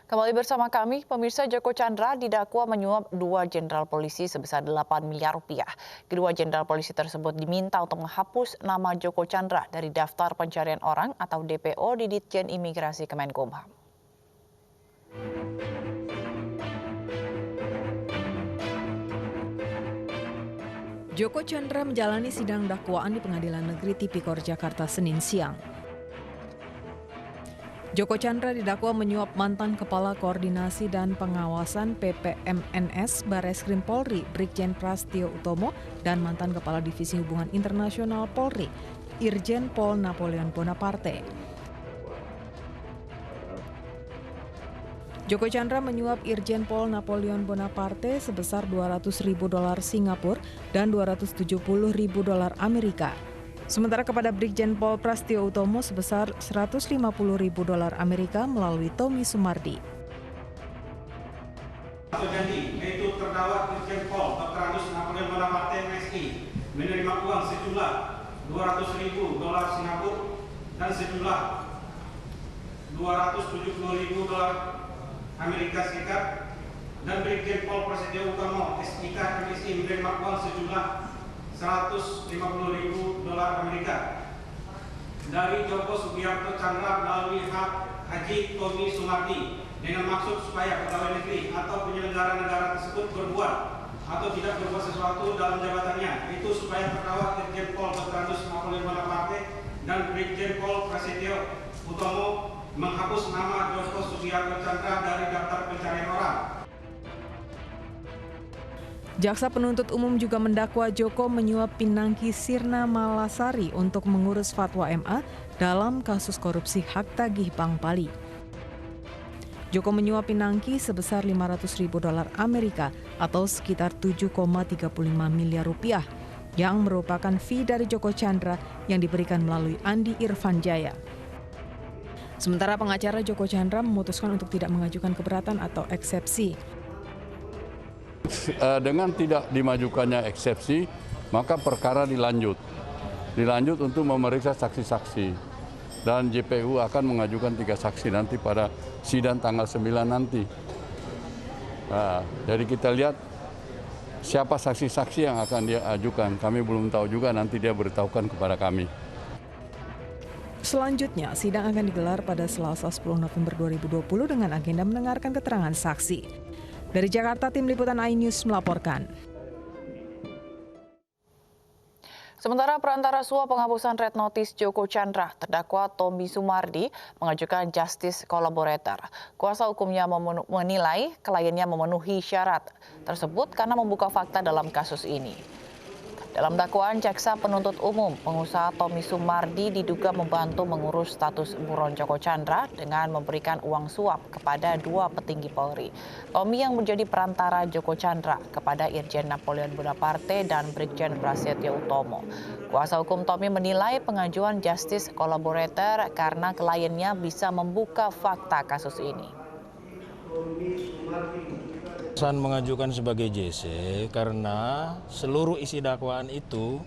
Kembali bersama kami, pemirsa. Joko Chandra didakwa menyuap 2 jenderal polisi sebesar 8 miliar rupiah. Kedua jenderal polisi tersebut diminta untuk menghapus nama Joko Chandra dari daftar pencarian orang atau DPO di Ditjen Imigrasi Kemenkumham. Joko Chandra menjalani sidang dakwaan di Pengadilan Negeri Tipikor Jakarta Senin siang. Joko Chandra didakwa menyuap mantan Kepala Koordinasi dan Pengawasan PPMNS Bareskrim Polri, Brigjen Prastio Utomo, dan mantan Kepala Divisi Hubungan Internasional Polri, Irjen Pol Napoleon Bonaparte. Joko Chandra menyuap Irjen Pol Napoleon Bonaparte sebesar $200.000 Singapura dan $270.000 Amerika. Sementara kepada Brigjen Pol Prastio Utomo sebesar $150.000 Amerika melalui Tommy Sumardi. Terjadi yaitu terdakwa Irjen Pol Dr. Anus Napoleon Bonaparte MSI menerima uang sejumlah $200.000 Singapura dan sejumlah $270.000 Amerika Serikat, dan Brigjen Pol Prastio Utomo SIK MSI menerima uang sejumlah $150.000 Amerika dari Joko Sugiarto Chandra melalui Haji Tommy Sumardi dengan maksud supaya pegawai negeri atau penyelenggara negara tersebut berbuat atau tidak berbuat sesuatu dalam jabatannya, itu supaya terdakwa Irjen Pol Dr. Anus Napoleon Bonaparte dan Brigjen Pol Prastio Utomo menghapus nama Joko Sugiarto Chandra dari daftar pencarian orang. Jaksa penuntut umum juga mendakwa Joko menyuap Pinangki Sirna Malasari untuk mengurus fatwa MA dalam kasus korupsi hak tagih Bank Bali. Joko menyuap Pinangki sebesar $500.000 Amerika atau sekitar 7,35 miliar rupiah yang merupakan fee dari Joko Chandra yang diberikan melalui Andi Irfan Jaya. Sementara pengacara Joko Chandra memutuskan untuk tidak mengajukan keberatan atau eksepsi. Dengan tidak dimajukannya eksepsi, maka perkara dilanjut untuk memeriksa saksi-saksi. Dan JPU akan mengajukan 3 saksi nanti pada sidang tanggal 9 nanti. Nah, jadi kita lihat siapa saksi-saksi yang akan dia ajukan. Kami belum tahu juga, nanti dia beritahukan kepada kami. Selanjutnya, sidang akan digelar pada Selasa 10 November 2020 dengan agenda mendengarkan keterangan saksi. Dari Jakarta, Tim Liputan iNews melaporkan. Sementara perantara suap penghapusan red notice Joko Chandra, terdakwa Tommy Sumardi mengajukan justice collaborator. Kuasa hukumnya menilai kliennya memenuhi syarat tersebut karena membuka fakta dalam kasus ini. Dalam dakwaan jaksa penuntut umum, pengusaha Tommy Sumardi diduga membantu mengurus status buron Joko Chandra dengan memberikan uang suap kepada 2 petinggi Polri. Tommy yang menjadi perantara Joko Chandra kepada Irjen Napoleon Bonaparte dan Brigjen Prastio Utomo. Kuasa hukum Tommy menilai pengajuan justice collaborator karena kliennya bisa membuka fakta kasus ini. Alasan mengajukan sebagai JC karena seluruh isi dakwaan itu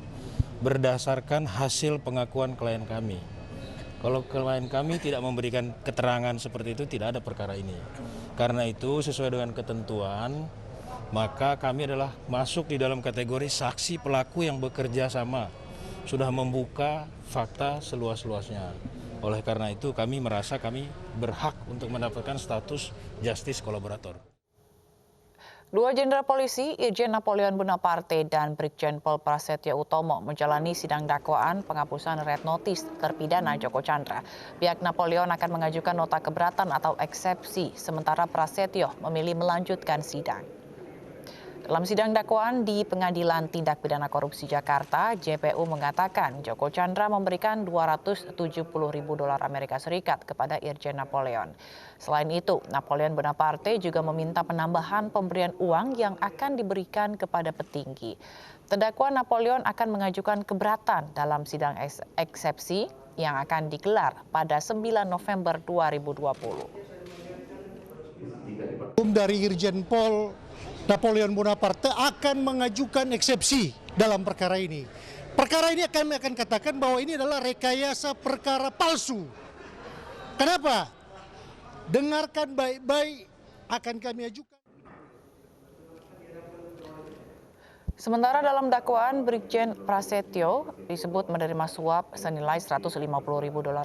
berdasarkan hasil pengakuan klien kami. Kalau klien kami tidak memberikan keterangan seperti itu, tidak ada perkara ini. Karena itu sesuai dengan ketentuan, maka kami adalah masuk di dalam kategori saksi pelaku yang bekerja sama, sudah membuka fakta seluas-luasnya. Oleh karena itu kami merasa kami berhak untuk mendapatkan status justice collaborator. 2 jenderal polisi, Irjen Napoleon Bonaparte dan Brigjen Pol Prastio Utomo menjalani sidang dakwaan penghapusan red notice terpidana Joko Chandra. Pihak Napoleon akan mengajukan nota keberatan atau eksepsi, sementara Prastio memilih melanjutkan sidang. Dalam sidang dakwaan di Pengadilan Tindak Pidana Korupsi Jakarta, JPU mengatakan Joko Chandra memberikan $270.000 Amerika Serikat kepada Irjen Napoleon. Selain itu, Napoleon Bonaparte juga meminta penambahan pemberian uang yang akan diberikan kepada petinggi. Terdakwa Napoleon akan mengajukan keberatan dalam sidang eksepsi yang akan digelar pada 9 November 2020. Dari Irjen Pol Napoleon Bonaparte akan mengajukan eksepsi dalam perkara ini. Perkara ini kami akan katakan bahwa ini adalah rekayasa perkara palsu. Kenapa? dengarkan baik-baik, akan kami ajukan. Sementara dalam dakwaan, Brigjen Prasetyo disebut menerima suap senilai $150.000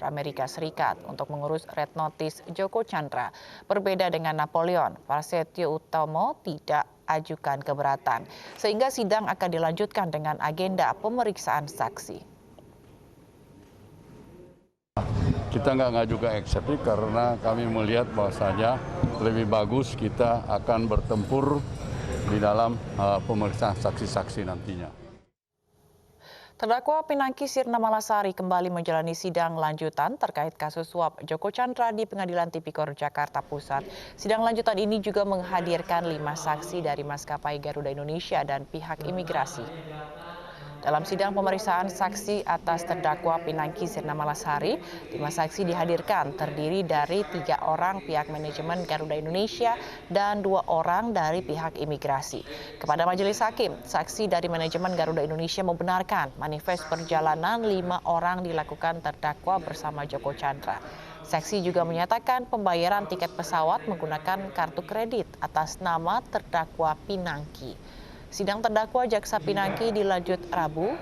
Amerika Serikat untuk mengurus red notice Joko Chandra. Berbeda dengan Napoleon, Prasetyo Utomo tidak ajukan keberatan, sehingga sidang akan dilanjutkan dengan agenda pemeriksaan saksi. Kita nggak ngajukan eksepsi karena kami melihat bahwasanya lebih bagus kita akan bertempur di dalam pemeriksaan saksi-saksi nantinya. Terdakwa Pinangki Sirna Malasari kembali menjalani sidang lanjutan terkait kasus suap Joko Chandra di Pengadilan Tipikor Jakarta Pusat. Sidang lanjutan ini juga menghadirkan 5 saksi dari maskapai Garuda Indonesia dan pihak imigrasi. Dalam sidang pemeriksaan saksi atas terdakwa Pinangki Sirna Malasari, 5 saksi dihadirkan terdiri dari 3 orang pihak manajemen Garuda Indonesia dan 2 orang dari pihak imigrasi. Kepada majelis hakim, saksi dari manajemen Garuda Indonesia membenarkan manifest perjalanan 5 orang dilakukan terdakwa bersama Joko Chandra. Saksi juga menyatakan pembayaran tiket pesawat menggunakan kartu kredit atas nama terdakwa Pinangki. Sidang terdakwa Jaksa Pinangki dilanjut Rabu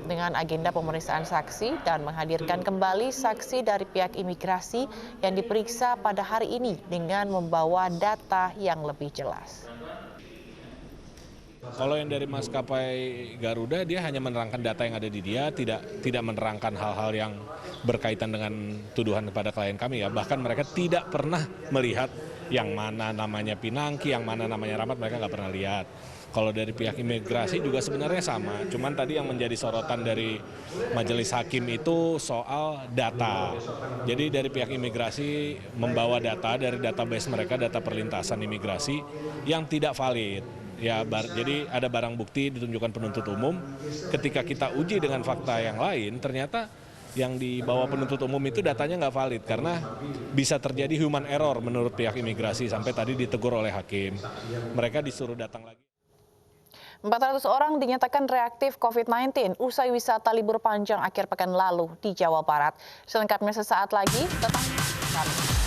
dengan agenda pemeriksaan saksi dan menghadirkan kembali saksi dari pihak imigrasi yang diperiksa pada hari ini dengan membawa data yang lebih jelas. Kalau yang dari maskapai Garuda, dia hanya menerangkan data yang ada di dia, tidak menerangkan hal-hal yang berkaitan dengan tuduhan kepada klien kami ya. Bahkan mereka tidak pernah melihat yang mana namanya Pinangki, yang mana namanya Rahmat, mereka nggak pernah lihat. Kalau dari pihak imigrasi juga sebenarnya sama, cuman tadi yang menjadi sorotan dari majelis hakim itu soal data. Jadi dari pihak imigrasi membawa data dari database mereka, data perlintasan imigrasi yang tidak valid. Ya, jadi ada barang bukti ditunjukkan penuntut umum, ketika kita uji dengan fakta yang lain, ternyata yang dibawa penuntut umum itu datanya nggak valid karena bisa terjadi human error menurut pihak imigrasi, sampai tadi ditegur oleh hakim. Mereka disuruh datang lagi. 400 orang dinyatakan reaktif COVID-19 usai wisata libur panjang akhir pekan lalu di Jawa Barat. Selengkapnya sesaat lagi, tetap bersama kami.